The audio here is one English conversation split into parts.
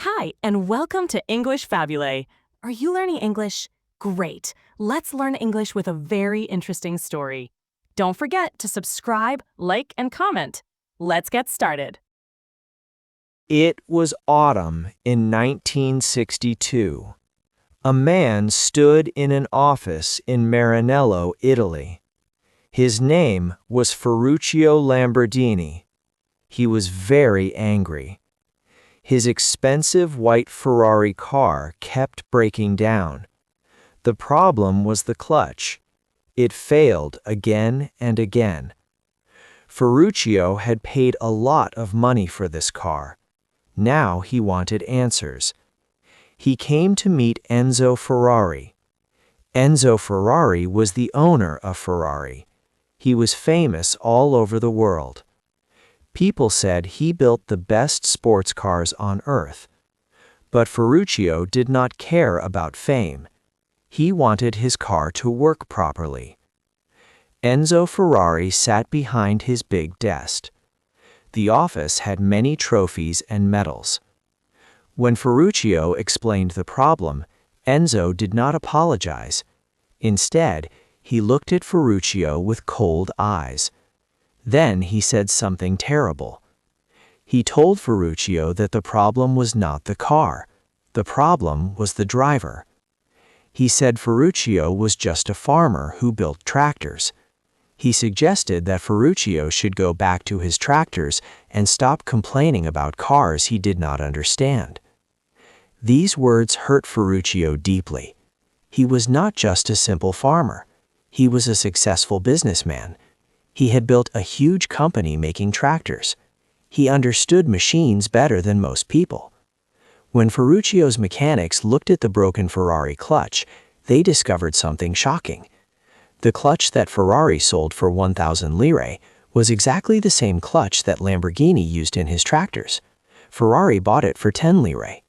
Hi, and welcome to English-Fabule. Are you learning English? Great. Let's learn English with a very interesting story. Don't forget to subscribe, like, and comment. Let's get started. It was autumn in 1962. A man stood in an office in Maranello, Italy. His name was Ferruccio Lamborghini. He was very angry. His expensive white Ferrari car kept breaking down. The problem was the clutch. It failed again and again. Ferruccio had paid a lot of money for this car. Now he wanted answers. He came to meet Enzo Ferrari. Enzo Ferrari was the owner of Ferrari. He was famous all over the world. People said he built the best sports cars on earth. But Ferruccio did not care about fame. He wanted his car to work properly. Enzo Ferrari sat behind his big desk. The office had many trophies and medals. When Ferruccio explained the problem, Enzo did not apologize. Instead, he looked at Ferruccio with cold eyes. Then he said something terrible. He told Ferruccio that the problem was not the car. The problem was the driver. He said Ferruccio was just a farmer who built tractors. He suggested that Ferruccio should go back to his tractors and stop complaining about cars he did not understand. These words hurt Ferruccio deeply. He was not just a simple farmer. He was a successful businessman. He had built a huge company making tractors. He understood machines better than most people. When Ferruccio's mechanics looked at the broken Ferrari clutch, they discovered something shocking. The clutch that Ferrari sold for 1,000 lire was exactly the same clutch that Lamborghini used in his tractors. Ferrari bought it for 10 lire.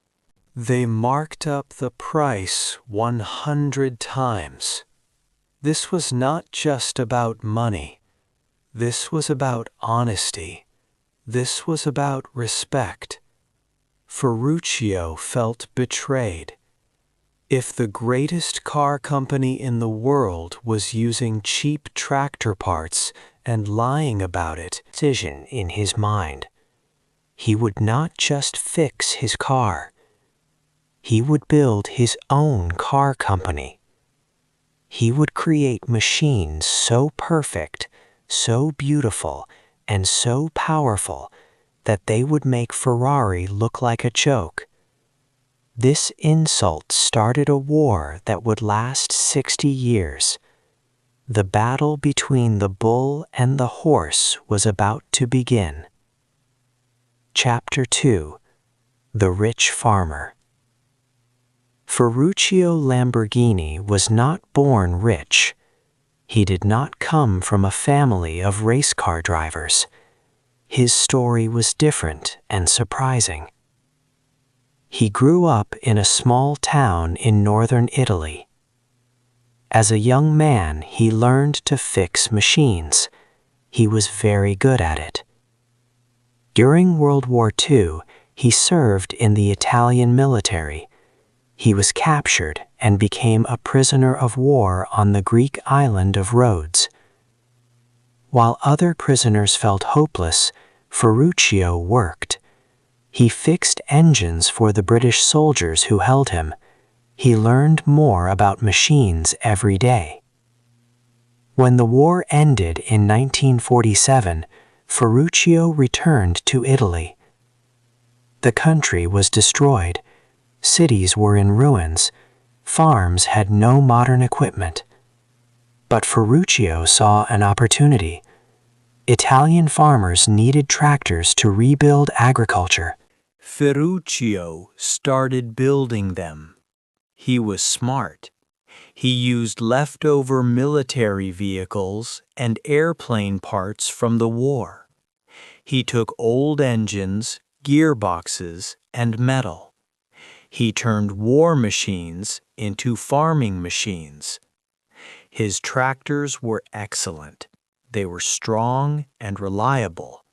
They marked up the price 100 times. This was not just about money. This was about honesty. This was about respect. Ferruccio felt betrayed. If the greatest car company in the world was using cheap tractor parts and lying about it, decision in his mind, he would not just fix his car. He would build his own car company. He would create machines so perfect, so beautiful, and so powerful that they would make Ferrari look like a joke. This insult started a war that would last 60 years. The battle between the bull and the horse was about to begin. Chapter 2: The Rich Farmer. Ferruccio Lamborghini was not born rich. He did not come from a family of race car drivers. His story was different and surprising. He grew up in a small town in northern Italy. As a young man, he learned to fix machines. He was very good at it. During World War II, he served in the Italian military. He was captured and became a prisoner of war on the Greek island of Rhodes. While other prisoners felt hopeless, Ferruccio worked. He fixed engines for the British soldiers who held him. He learned more about machines every day. When the war ended in 1947, Ferruccio returned to Italy. The country was destroyed. Cities were in ruins. Farms had no modern equipment. But Ferruccio saw an opportunity. Italian farmers needed tractors to rebuild agriculture. Ferruccio started building them. He was smart. He used leftover military vehicles and airplane parts from the war. He took old engines, gearboxes, and metal. He turned war machines into farming machines. His tractors were excellent. They were strong and reliable.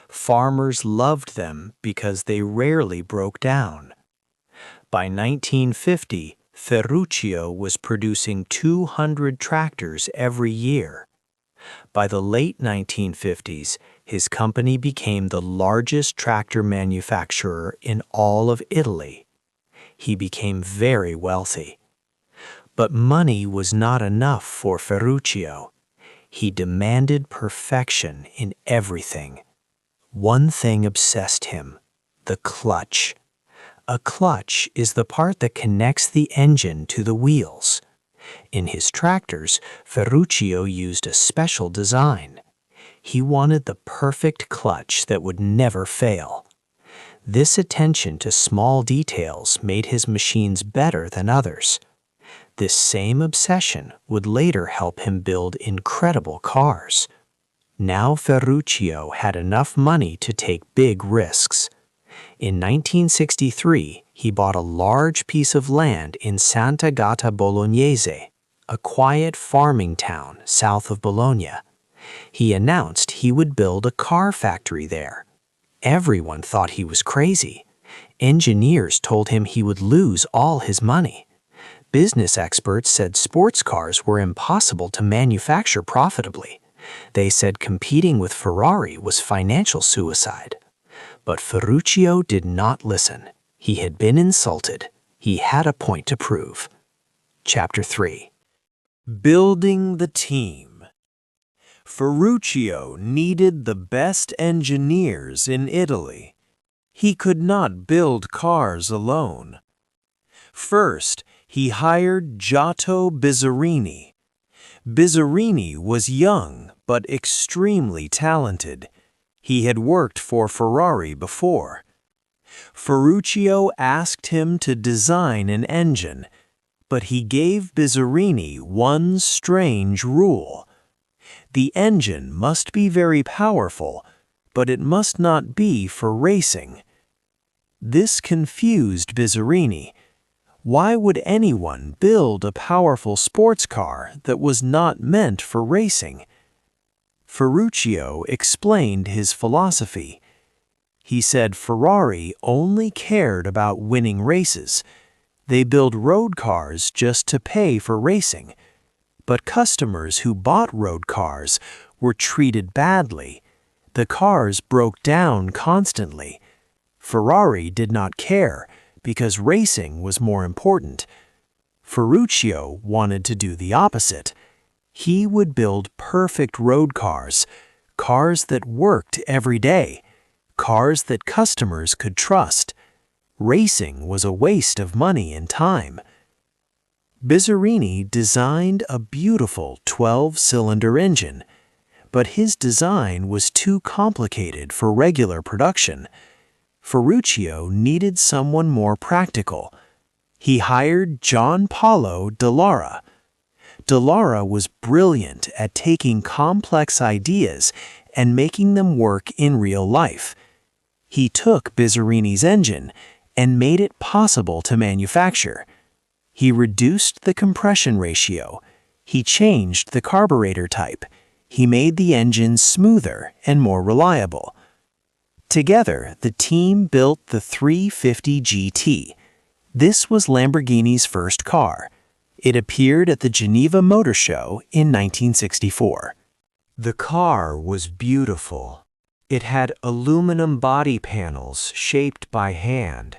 Farmers loved them because they rarely broke down. By 1950, Ferruccio was producing 200 tractors every year. By the late 1950s, his company became the largest tractor manufacturer in all of Italy. He became very wealthy. But money was not enough for Ferruccio. He demanded perfection in everything. One thing obsessed him: the clutch. A clutch is the part that connects the engine to the wheels. In his tractors, Ferruccio used a special design. He wanted the perfect clutch that would never fail. This attention to small details made his machines better than others. This same obsession would later help him build incredible cars. Now Ferruccio had enough money to take big risks. In 1963, he bought a large piece of land in Sant'Agata Bolognese, a quiet farming town south of Bologna. He announced he would build a car factory there. Everyone thought he was crazy. Engineers told him he would lose all his money. Business experts said sports cars were impossible to manufacture profitably. They said competing with Ferrari was financial suicide. But Ferruccio did not listen. He had been insulted. He had a point to prove. Chapter 3. Building the team. Ferruccio needed the best engineers in Italy. He could not build cars alone. First, he hired Giotto Bizzarini. Bizzarini was young but extremely talented. He had worked for Ferrari before. Ferruccio asked him to design an engine, but he gave Bizzarini one strange rule. The engine must be very powerful, but it must not be for racing. This confused Bizzarini. Why would anyone build a powerful sports car that was not meant for racing? Ferruccio explained his philosophy. He said Ferrari only cared about winning races. They build road cars just to pay for racing. But customers who bought road cars were treated badly. The cars broke down constantly. Ferrari did not care because racing was more important. Ferruccio wanted to do the opposite. He would build perfect road cars, cars that worked every day, cars that customers could trust. Racing was a waste of money and time. Bizzarini designed a beautiful 12-cylinder engine, but his design was too complicated for regular production. Ferruccio needed someone more practical. He hired Gianpaolo Dallara. Dallara was brilliant at taking complex ideas and making them work in real life. He took Bizzarini's engine and made it possible to manufacture. He reduced the compression ratio. He changed the carburetor type. He made the engine smoother and more reliable. Together, the team built the 350 GT. This was Lamborghini's first car. It appeared at the Geneva Motor Show in 1964. The car was beautiful. It had aluminum body panels shaped by hand.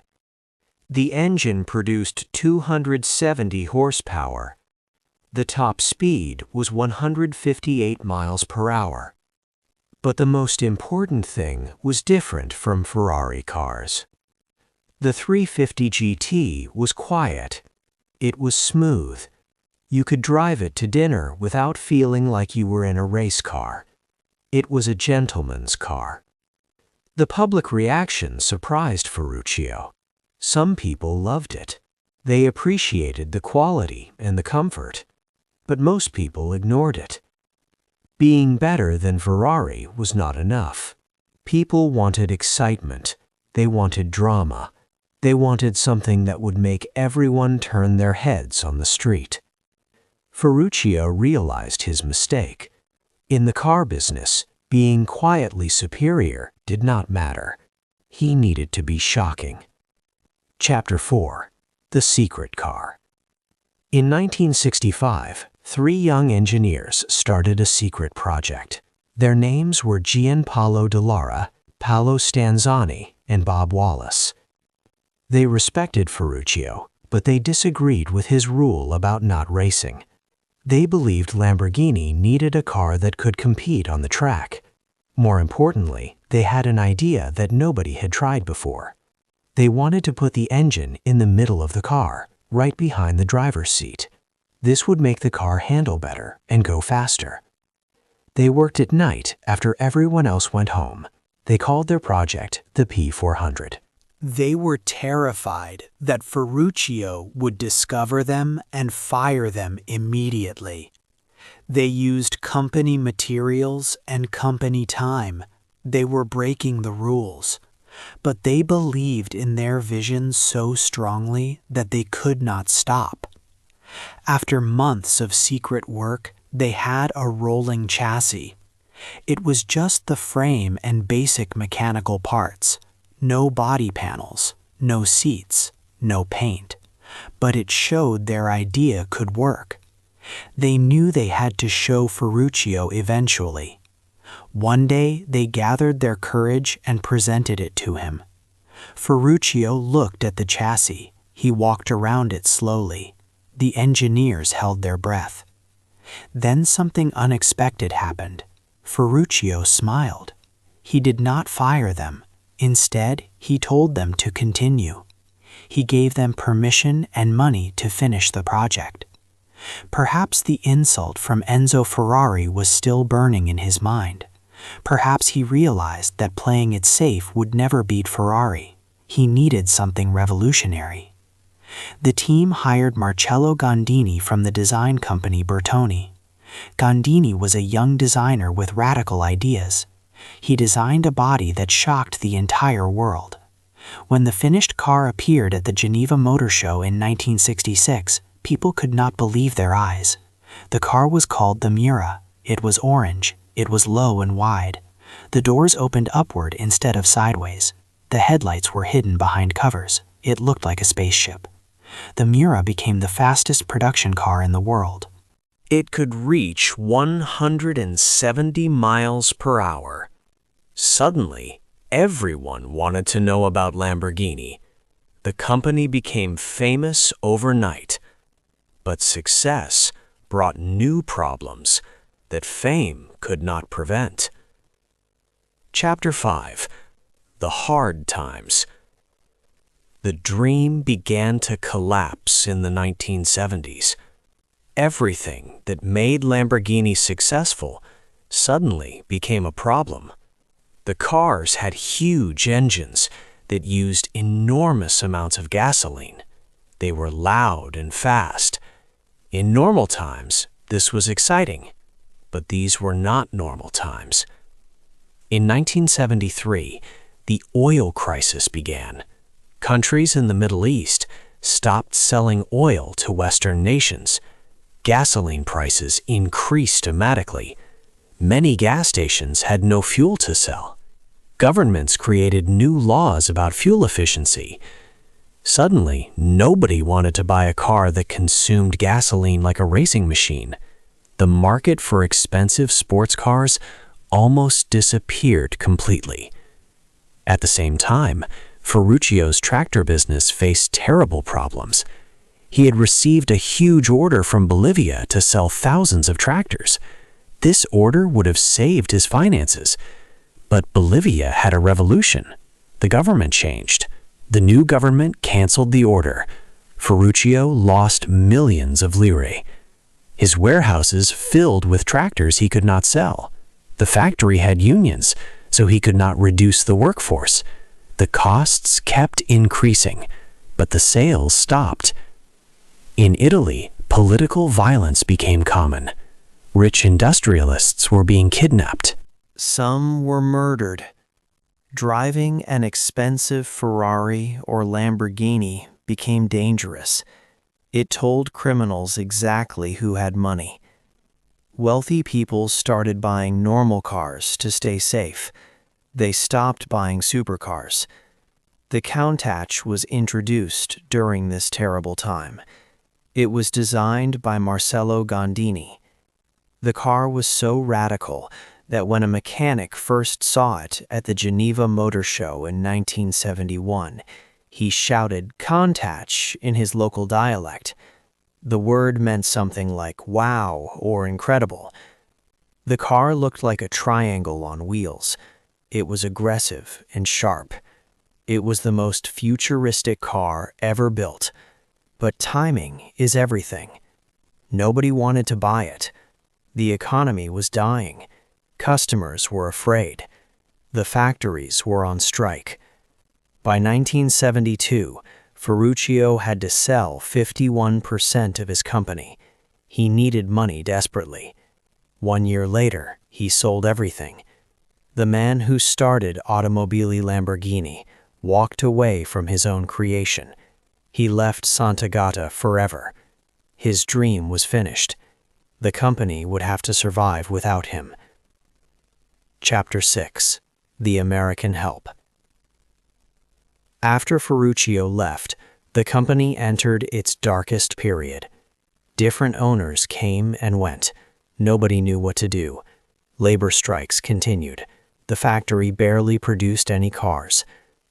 The engine produced 270 horsepower. The top speed was 158 miles per hour. But the most important thing was different from Ferrari cars. The 350 GT was quiet. It was smooth. You could drive it to dinner without feeling like you were in a race car. It was a gentleman's car. The public reaction surprised Ferruccio. Some people loved it. They appreciated the quality and the comfort. But most people ignored it. Being better than Ferrari was not enough. People wanted excitement. They wanted drama. They wanted something that would make everyone turn their heads on the street. Ferruccio realized his mistake. In the car business, being quietly superior did not matter. He needed to be shocking. Chapter 4. The secret car. In 1965, 3 young engineers started a secret project. Their names were Gianpaolo Dallara, Paolo Stanzani, and Bob Wallace. They respected Ferruccio, but they disagreed with his rule about not racing. They believed Lamborghini needed a car that could compete on the track. More importantly, they had an idea that nobody had tried before. They wanted to put the engine in the middle of the car, right behind the driver's seat. This would make the car handle better and go faster. They worked at night after everyone else went home. They called their project the P400. They were terrified that Ferruccio would discover them and fire them immediately. They used company materials and company time. They were breaking the rules. But they believed in their vision so strongly that they could not stop. After months of secret work, they had a rolling chassis. It was just the frame and basic mechanical parts. No body panels, no seats, no paint. But it showed their idea could work. They knew they had to show Ferruccio eventually. One day they gathered their courage and presented it to him. Ferruccio looked at the chassis. He walked around it slowly. The engineers held their breath. Then something unexpected happened. Ferruccio smiled. He did not fire them. Instead, he told them to continue. He gave them permission and money to finish the project. Perhaps the insult from Enzo Ferrari was still burning in his mind. Perhaps he realized that playing it safe would never beat Ferrari. He needed something revolutionary. The team hired Marcello Gondini from the design company Bertoni. Gondini was a young designer with radical ideas. He designed a body that shocked the entire world. When the finished car appeared at the Geneva Motor Show in 1966, people could not believe their eyes. The car was called the Miura. It was orange. It was low and wide. The doors opened upward instead of sideways. The headlights were hidden behind covers. It looked like a spaceship. The Miura became the fastest production car in the world. It could reach 170 miles per hour. Suddenly, everyone wanted to know about Lamborghini. The company became famous overnight. But success brought new problems that fame could not prevent. Chapter 5. The Hard Times. The dream began to collapse in the 1970s. Everything that made Lamborghini successful suddenly became a problem. The cars had huge engines that used enormous amounts of gasoline. They were loud and fast. In normal times, this was exciting, but these were not normal times. In 1973, the oil crisis began. Countries in the Middle East stopped selling oil to Western nations. Gasoline prices increased dramatically. Many gas stations had no fuel to sell. Governments created new laws about fuel efficiency. Suddenly, nobody wanted to buy a car that consumed gasoline like a racing machine. The market for expensive sports cars almost disappeared completely. At the same time, Ferruccio's tractor business faced terrible problems. He had received a huge order from Bolivia to sell thousands of tractors. This order would have saved his finances. But Bolivia had a revolution. The government changed. The new government canceled the order. Ferruccio lost millions of lire. His warehouses filled with tractors he could not sell. The factory had unions, so he could not reduce the workforce. The costs kept increasing, but the sales stopped. In Italy, political violence became common. Rich industrialists were being kidnapped. Some were murdered. Driving an expensive Ferrari or Lamborghini became dangerous. It told criminals exactly who had money. Wealthy people started buying normal cars to stay safe. They stopped buying supercars. The Countach was introduced during this terrible time. It was designed by Marcello Gondini. The car was so radical that when a mechanic first saw it at the Geneva Motor Show in 1971, he shouted "Countach" in his local dialect. The word meant something like wow or incredible. The car looked like a triangle on wheels. It was aggressive and sharp. It was the most futuristic car ever built. But timing is everything. Nobody wanted to buy it. The economy was dying. Customers were afraid. The factories were on strike. By 1972, Ferruccio had to sell 51% of his company. He needed money desperately. 1 year later, he sold everything. The man who started Automobili Lamborghini walked away from his own creation. He left Sant'Agata forever. His dream was finished. The company would have to survive without him. Chapter 6. The American Help. After Ferruccio left, the company entered its darkest period. Different owners came and went. Nobody knew what to do. Labor strikes continued. The factory barely produced any cars.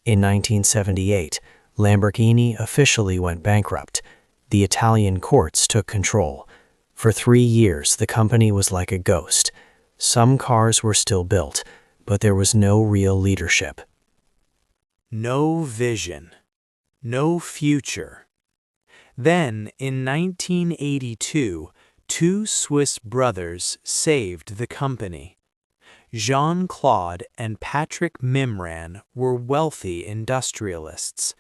In 1978, Lamborghini officially went bankrupt. The Italian courts took control. For 3 years, the company was like a ghost. Some cars were still built, but there was no real leadership. No vision. No future. Then, in 1982, 2 Swiss brothers saved the company. Jean-Claude and Patrick Mimran were wealthy industrialists.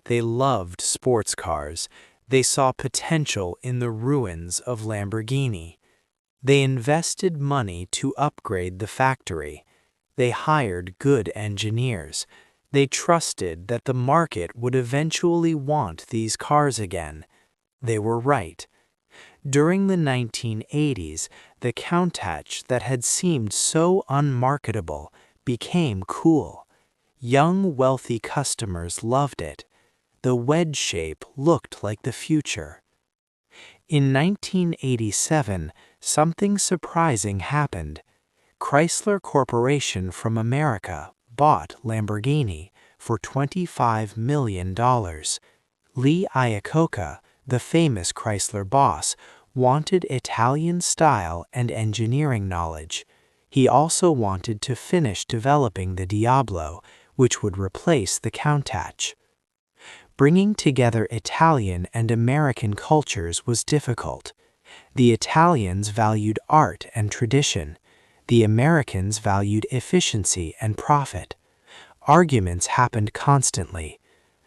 They loved sports cars. They saw potential in the ruins of Lamborghini. They invested money to upgrade the factory. They hired good engineers. They trusted that the market would eventually want these cars again. They were right. During the 1980s, the Countach that had seemed so unmarketable became cool. Young, wealthy customers loved it. The wedge shape looked like the future. In 1987, something surprising happened. Chrysler Corporation from America bought Lamborghini for $25 million. Lee Iacocca, the famous Chrysler boss, wanted Italian style and engineering knowledge. He also wanted to finish developing the Diablo, which would replace the Countach. Bringing together Italian and American cultures was difficult. The Italians valued art and tradition. The Americans valued efficiency and profit. Arguments happened constantly.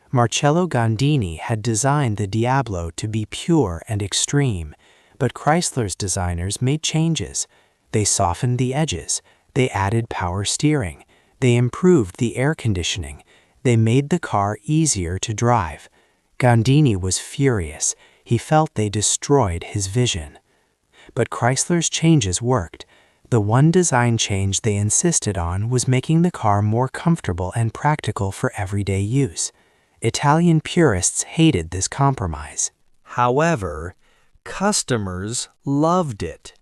Marcello Gondini had designed the Diablo to be pure and extreme, but Chrysler's designers made changes. They softened the edges. They added power steering. They improved the air conditioning. They made the car easier to drive. Gondini was furious. He felt they destroyed his vision. But Chrysler's changes worked. The one design change they insisted on was making the car more comfortable and practical for everyday use. Italian purists hated this compromise. However, customers loved it.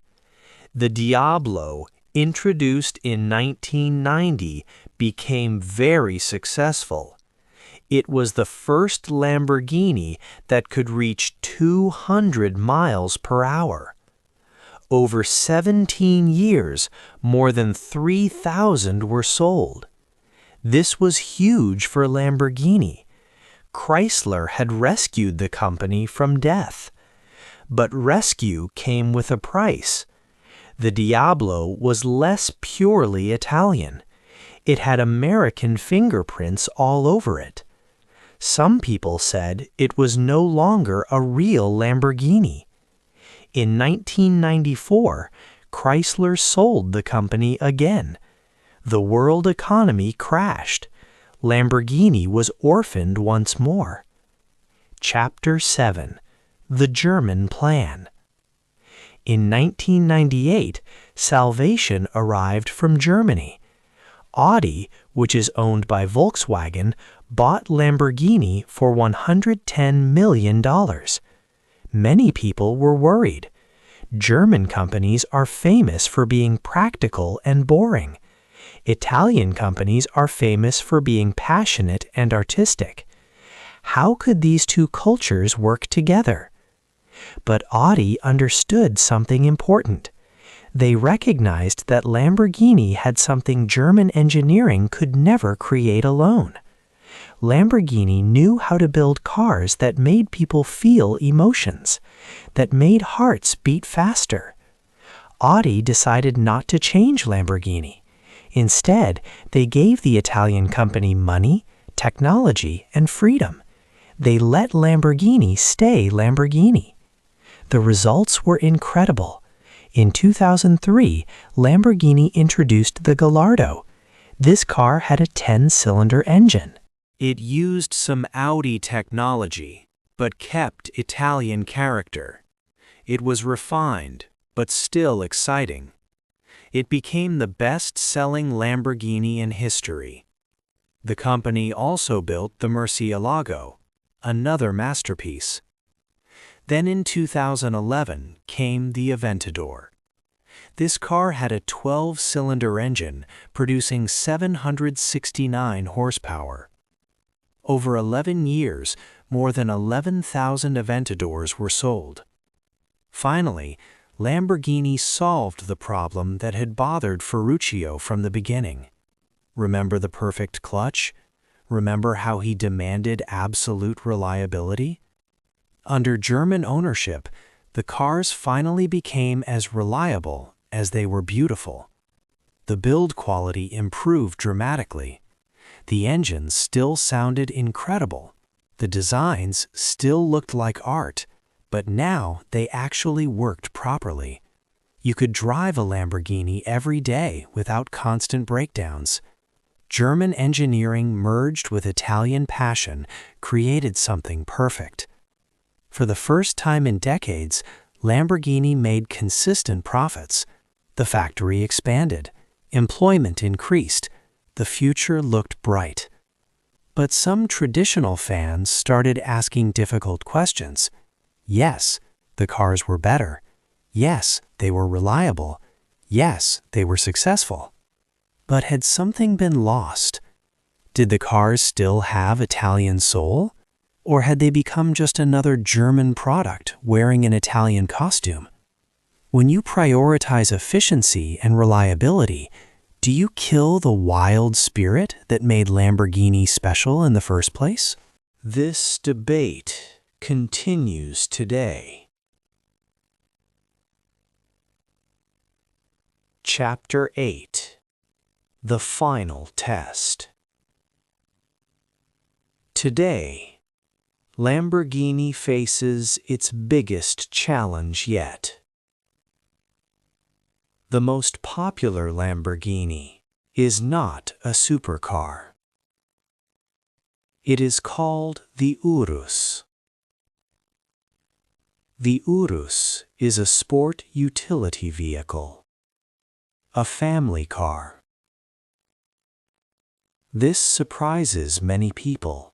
The Diablo, introduced in 1990, became very successful. It was the first Lamborghini that could reach 200 miles per hour. Over 17 years, more than 3,000 were sold. This was huge for Lamborghini. Chrysler had rescued the company from death. But rescue came with a price. The Diablo was less purely Italian. It had American fingerprints all over it. Some people said it was no longer a real Lamborghini. In 1994, Chrysler sold the company again. The world economy crashed. Lamborghini was orphaned once more. Chapter 7. The German Plan. In 1998, salvation arrived from Germany. Audi, which is owned by Volkswagen, bought Lamborghini for $110 million. Many people were worried. German companies are famous for being practical and boring. Italian companies are famous for being passionate and artistic. How could these two cultures work together? But Audi understood something important. They recognized that Lamborghini had something German engineering could never create alone. Lamborghini knew how to build cars that made people feel emotions, that made hearts beat faster. Audi decided not to change Lamborghini. Instead, they gave the Italian company money, technology, and freedom. They let Lamborghini stay Lamborghini. The results were incredible. In 2003, Lamborghini introduced the Gallardo. This car had a 10-cylinder engine. It used some Audi technology, but kept Italian character. It was refined, but still exciting. It became the best-selling Lamborghini in history. The company also built the Murcielago, another masterpiece. Then in 2011 came the Aventador. This car had a 12-cylinder engine producing 769 horsepower. Over 11 years, more than 11,000 Aventadors were sold. Finally, Lamborghini solved the problem that had bothered Ferruccio from the beginning. Remember the perfect clutch? Remember how he demanded absolute reliability? Under German ownership, the cars finally became as reliable as they were beautiful. The build quality improved dramatically. The engines still sounded incredible. The designs still looked like art, but now they actually worked properly. You could drive a Lamborghini every day without constant breakdowns. German engineering merged with Italian passion created something perfect. For the first time in decades, Lamborghini made consistent profits. The factory expanded. Employment increased. The future looked bright. But some traditional fans started asking difficult questions. Yes, the cars were better. Yes, they were reliable. Yes, they were successful. But had something been lost? Did the cars still have Italian soul? Or had they become just another German product wearing an Italian costume? When you prioritize efficiency and reliability, do you kill the wild spirit that made Lamborghini special in the first place? This debate continues today. Chapter 8. The Final Test. Today, Lamborghini faces its biggest challenge yet. The most popular Lamborghini is not a supercar. It is called the Urus. The Urus is a sport utility vehicle, a family car. This surprises many people.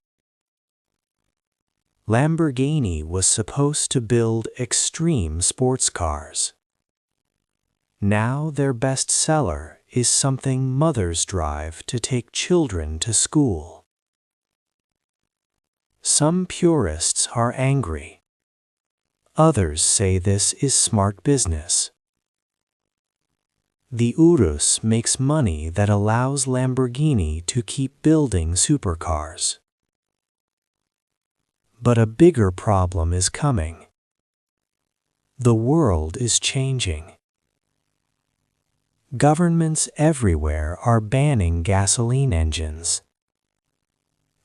Lamborghini was supposed to build extreme sports cars. Now their best seller is something mothers drive to take children to school. Some purists are angry. Others say this is smart business. The Urus makes money that allows Lamborghini to keep building supercars. But a bigger problem is coming. The world is changing. Governments everywhere are banning gasoline engines.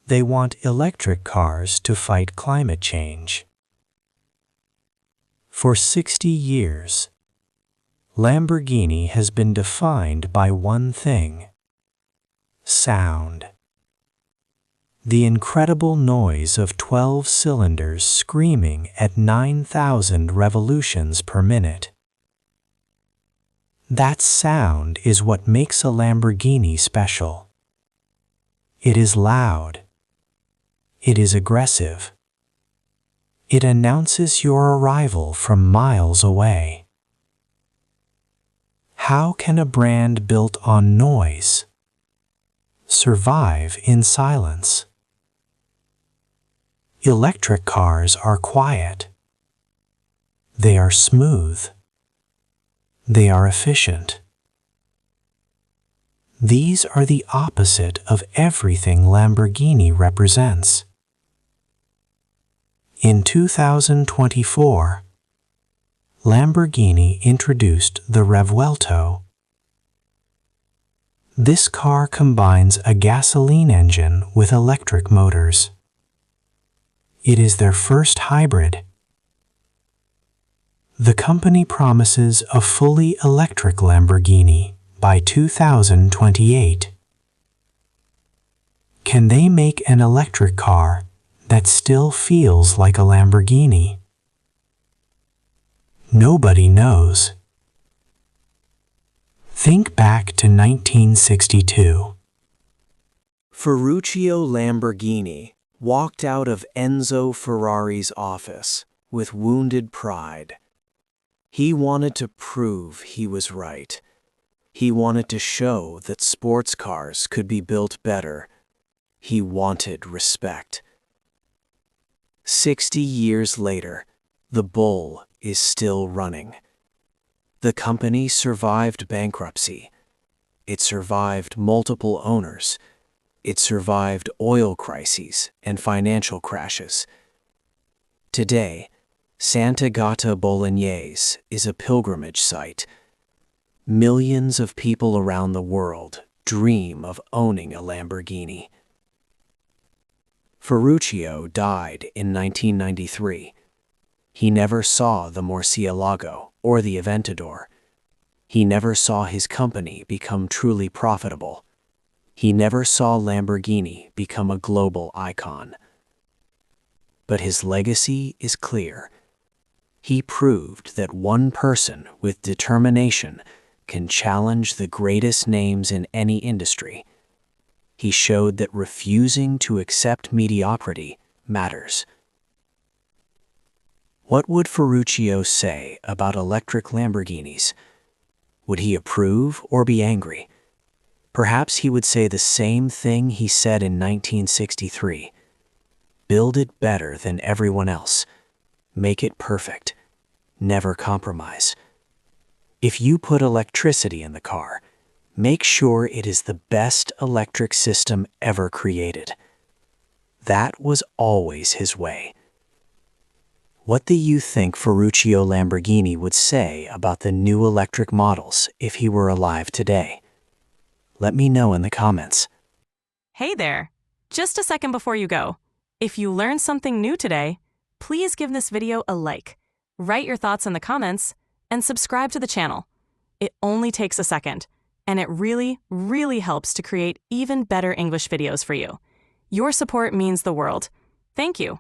They want electric cars to fight climate change. For 60 years, Lamborghini has been defined by one thing: sound. The incredible noise of 12 cylinders screaming at 9,000 revolutions per minute. That sound is what makes a Lamborghini special. It is loud, It is aggressive. It announces your arrival from miles away. How can a brand built on noise survive in silence? Electric cars are quiet. They are smooth. They are efficient. These are the opposite of everything Lamborghini represents. In 2024, Lamborghini introduced the Revuelto. This car combines a gasoline engine with electric motors. It is their first hybrid. The company promises a fully electric Lamborghini by 2028. Can they make an electric car that still feels like a Lamborghini? Nobody knows. Think back to 1962. Ferruccio Lamborghini walked out of Enzo Ferrari's office with wounded pride. He wanted to prove he was right. He wanted to show that sports cars could be built better. He wanted respect. 60 years later, the bull is still running. The company survived bankruptcy. It survived multiple owners. It survived oil crises and financial crashes. Today, Sant'Agata Bolognese is a pilgrimage site. Millions of people around the world dream of owning a Lamborghini. Ferruccio died in 1993. He never saw the Murcielago or the Aventador. He never saw his company become truly profitable. He never saw Lamborghini become a global icon. But his legacy is clear. He proved that one person with determination can challenge the greatest names in any industry. He showed that refusing to accept mediocrity matters. What would Ferruccio say about electric Lamborghinis? Would he approve or be angry? Perhaps he would say the same thing he said in 1963. Build it better than everyone else. Make it perfect. Never compromise. If you put electricity in the car, make sure it is the best electric system ever created. That was always his way. What do you think Ferruccio Lamborghini would say about the new electric models if he were alive today? Let me know in the comments. Hey there! Just a second before you go. If you learned something new today, please give this video a like, write your thoughts in the comments, and subscribe to the channel. It only takes a second, and it really, really helps to create even better English videos for you. Your support means the world. Thank you.